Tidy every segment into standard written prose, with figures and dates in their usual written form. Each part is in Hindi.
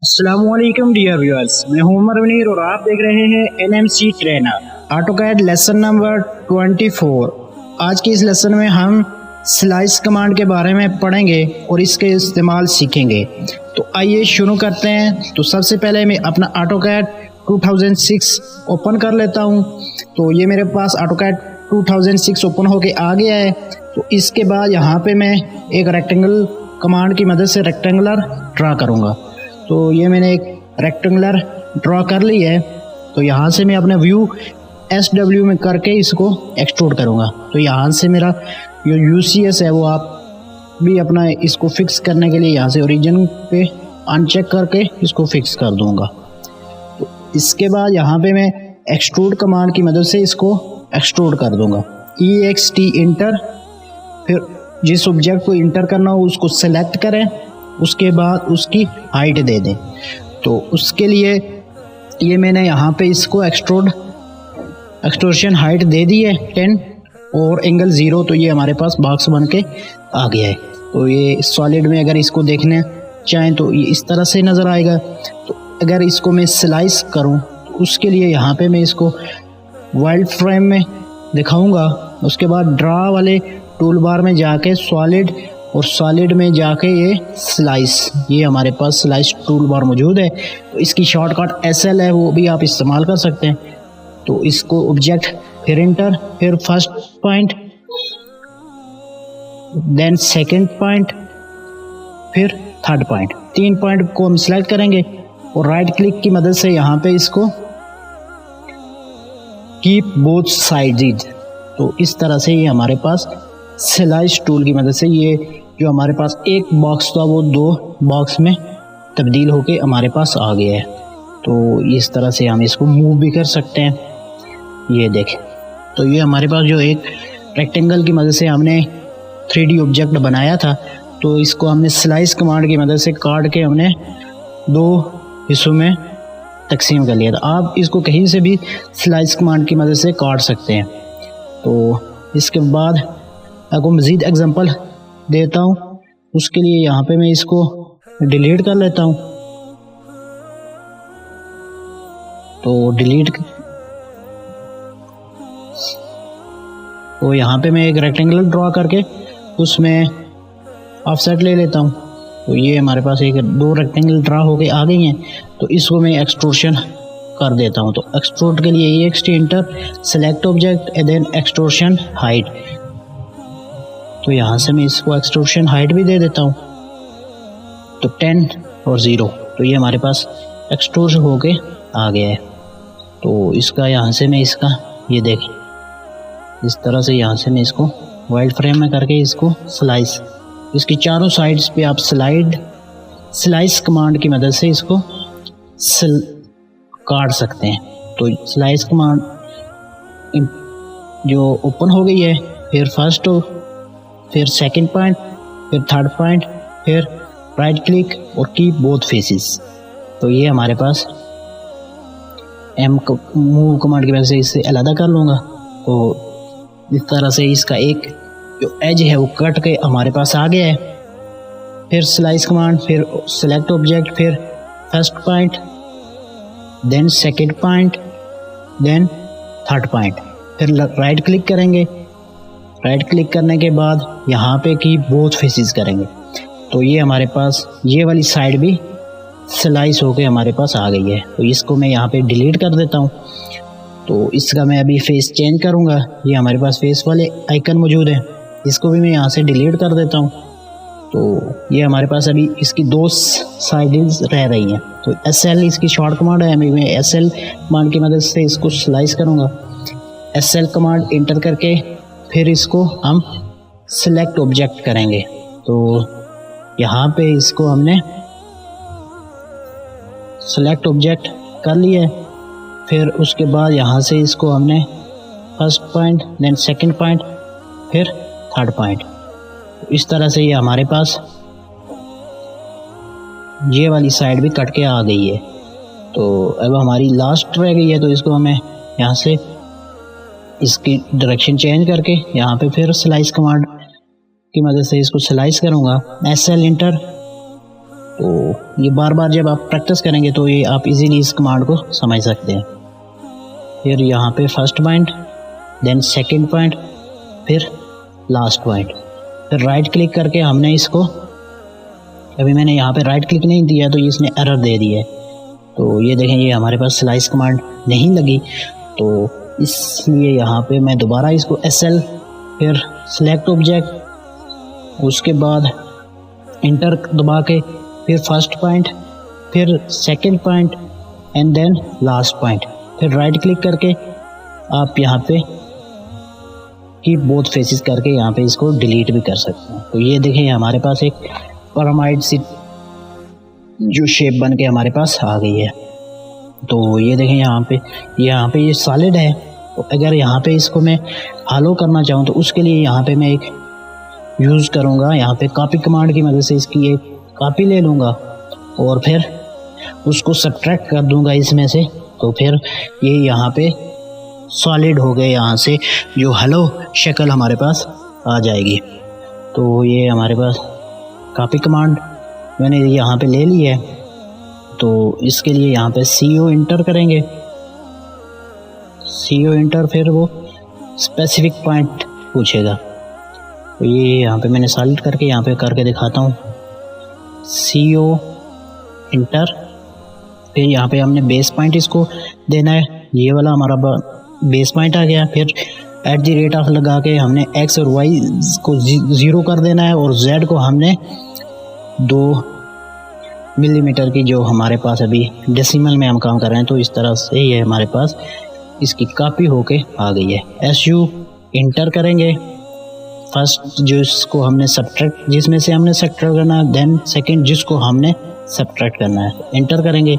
अस्सलामुअलैकुम डियर व्यूअर्स, मैं हूं उमर मुनीर और आप देख रहे हैं NMC trainer AutoCAD lesson number 24। आज के इस लेसन में हम स्लाइस कमांड के बारे में पढ़ेंगे और इसके इस्तेमाल सीखेंगे। तो आइए शुरू करते हैं। तो सबसे पहले मैं अपना ऑटोकैड 2006 ओपन कर लेता हूं। तो ये मेरे पास ऑटोकैड 2006 ओपन होके आ गया है। तो इसके बाद यहाँ पे मैं एक रेक्टेंगल कमांड की मदद से रेक्टेंगुलर ड्रा करूँगा। तो ये मैंने एक रेक्टेंगुलर ड्रॉ कर ली है। तो यहाँ से मैं अपने व्यू SW में करके इसको एक्सट्रूड करूँगा। तो यहाँ से मेरा जो UCS है वो आप भी अपना इसको फिक्स करने के लिए यहाँ से ओरिजिन पे अनचेक करके इसको फिक्स कर दूँगा। तो इसके बाद यहाँ पे मैं एक्सट्रूड कमांड की मदद से इसको एक्सट्रूड कर दूँगा। EXT इंटर, फिर जिस ऑब्जेक्ट को इंटर करना हो उसको सेलेक्ट करें, उसके बाद उसकी हाइट दे दें। तो उसके लिए ये मैंने यहाँ पे इसको एक्सट्रूशन हाइट दे दी है 10 और एंगल 0। तो ये हमारे पास बॉक्स बन के आ गया है। तो ये सॉलिड में अगर इसको देखने चाहें तो ये इस तरह से नज़र आएगा। तो अगर इसको मैं स्लाइस करूँ तो उसके लिए यहाँ पे मैं इसको वाइल्ड फ्रेम में दिखाऊँगा। उसके बाद ड्रा वाले टूल बार में जाके सॉलिड और सॉलिड में जाके ये स्लाइस, ये हमारे पास स्लाइस टूल बार मौजूद है। तो इसकी शॉर्टकट SL है, वो भी आप इस्तेमाल कर सकते हैं। तो इसको ऑब्जेक्ट, फिर इंटर, फिर first point, then second point, फिर थर्ड पॉइंट। 3 पॉइंट को हम सिलेक्ट करेंगे और राइट क्लिक की मदद से यहाँ पे इसको कीप बोथ साइड्स। तो इस तरह से ये हमारे पास स्लाइस टूल की मदद से ये जो हमारे पास एक बॉक्स था वो 2 बॉक्स में तब्दील होके हमारे पास आ गया है। तो इस तरह से हम इसको मूव भी कर सकते हैं। ये देखें, तो ये हमारे पास जो एक रेक्टेंगल की मदद से हमने 3D ऑब्जेक्ट बनाया था, तो इसको हमने स्लाइस कमांड की मदद से काट के हमने 2 हिस्सों में तकसीम कर लिया था। आप इसको कहीं से भी स्लाइस कमांड की मदद से काट सकते हैं। तो इसके बाद आपको मज़ीद एग्जांपल देता हूँ। उसके लिए यहाँ पे मैं इसको डिलीट कर लेता हूँ। तो डिलीट, तो यहाँ पे मैं एक रेक्टेंगल ड्रॉ करके उसमें ऑफसेट ले लेता हूँ। तो ये हमारे पास एक 2 रेक्टेंगल ड्रॉ होके आ गई हैं। तो इसको मैं एक्सट्रूशन कर देता हूँ। तो एक्सट्रूड के लिए EXT enter, select object and then extrusion height. तो यहाँ से मैं इसको एक्सट्रूशन हाइट भी दे देता हूँ। तो 10 और 0। तो ये हमारे पास एक्सट्रूड होके आ गया है। तो इसका यहाँ से मैं इसका ये देखें, इस तरह से यहाँ से मैं इसको वाइड फ्रेम में करके इसको स्लाइस, इसकी चारों साइड्स पे आप स्लाइस कमांड की मदद से इसको काट सकते हैं। तो स्लाइस कमांड जो ओपन हो गई है, फिर फर्स्ट, फिर सेकंड पॉइंट, फिर थर्ड पॉइंट, फिर राइट क्लिक और कीप बोथ फेसेस। तो ये हमारे पास मूव कमांड की वजह से इसे अलग कर लूँगा। तो इस तरह से इसका एक जो एज है वो कट के हमारे पास आ गया है। फिर स्लाइस कमांड, फिर सेलेक्ट ऑब्जेक्ट, फिर first point, then second point, then third point, फिर राइट क्लिक करेंगे। राइट क्लिक करने के बाद यहाँ पे की बोथ फेसेस करेंगे। तो ये हमारे पास ये वाली साइड भी स्लाइस होके हमारे पास आ गई है। तो इसको मैं यहाँ पे डिलीट कर देता हूँ। तो इसका मैं अभी फेस चेंज करूँगा। ये हमारे पास फेस वाले आइकन मौजूद है, इसको भी मैं यहाँ से डिलीट कर देता हूँ। तो ये हमारे पास अभी इसकी 2 साइड्स रह रही हैं। तो SL इसकी शॉर्ट कमांड है। मैं SL कमांड की मदद से इसको स्लाइस करूँगा। SL कमांड इंटर करके फिर इसको हम सिलेक्ट ऑब्जेक्ट करेंगे। तो यहाँ पे इसको हमने सिलेक्ट ऑब्जेक्ट कर लिया है। फिर उसके बाद यहाँ से इसको हमने first point, then second point, फिर थर्ड पॉइंट। इस तरह से ये हमारे पास ये वाली साइड भी कट के आ गई है। तो अब हमारी लास्ट रह गई है। तो इसको हमें यहाँ से इसकी डायरेक्शन चेंज करके यहाँ पे फिर स्लाइस कमांड की मदद से इसको स्लाइस करूँगा। SL इंटर, तो ये बार बार जब आप प्रैक्टिस करेंगे तो ये आप इजीली इस कमांड को समझ सकते हैं। फिर यहाँ पे first point, then second point, फिर लास्ट पॉइंट, फिर राइट क्लिक करके हमने इसको, अभी मैंने यहाँ पे राइट क्लिक नहीं दिया तो इसने एरर दे दी है। तो ये देखें, ये हमारे पास स्लाइस कमांड नहीं लगी, तो इसलिए यहाँ पे मैं दोबारा इसको SL, फिर सेलेक्ट ऑब्जेक्ट, उसके बाद इंटर दबा के, फिर फर्स्ट पॉइंट, फिर second point and then last point, फिर राइट क्लिक करके आप यहाँ पे की बोथ फेसेस करके यहाँ पे इसको डिलीट भी कर सकते हैं। तो ये देखें, हमारे पास एक पिरामिड सी जो शेप बन के हमारे पास आ गई है। तो ये देखें, यहाँ पे ये सॉलिड है। तो अगर यहाँ पे इसको मैं हॉलो करना चाहूँ तो उसके लिए यहाँ पे मैं एक यूज़ करूँगा, यहाँ पे कॉपी कमांड की मदद से इसकी एक कॉपी ले लूँगा और फिर उसको सब्ट्रैक्ट कर दूँगा इसमें से। तो फिर ये यहाँ पे सॉलिड हो गए, यहाँ से जो हलो शक्ल हमारे पास आ जाएगी। तो ये हमारे पास कॉपी कमांड मैंने यहाँ पे ले ली है। तो इसके लिए यहाँ पे CO इंटर करेंगे, CO इंटर, फिर वो स्पेसिफिक पॉइंट पूछेगा। तो ये यहाँ पे मैंने सॉलिड करके यहाँ पे करके दिखाता हूँ, CO इंटर, फिर यहाँ पे हमने बेस पॉइंट इसको देना है, ये वाला हमारा बेस पॉइंट आ गया। फिर @ लगा के हमने X और Y को 0 कर देना है और Z को हमने 2 मिलीमीटर की, जो हमारे पास अभी डेसिमल में हम काम कर रहे हैं, तो इस तरह से ही है हमारे पास इसकी कॉपी होके आ गई है। SU इंटर करेंगे, फर्स्ट जिसको हमने सब्ट्रैक्ट, जिसमें से हमने सब्ट्रैक्ट करना है, देन सेकंड जिसको हमने सब्ट्रैक्ट करना है, इंटर करेंगे।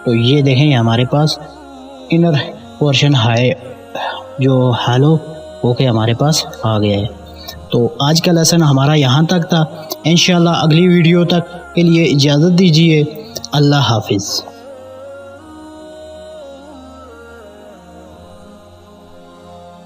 तो ये देखें, हमारे पास इनर पोर्शन हाई जो हालो होके हमारे पास आ गया है। तो आज का लेसन हमारा यहाँ तक था। इंशाल्लाह अगली वीडियो तक के लिए इजाज़त दीजिए। अल्लाह हाफिज़।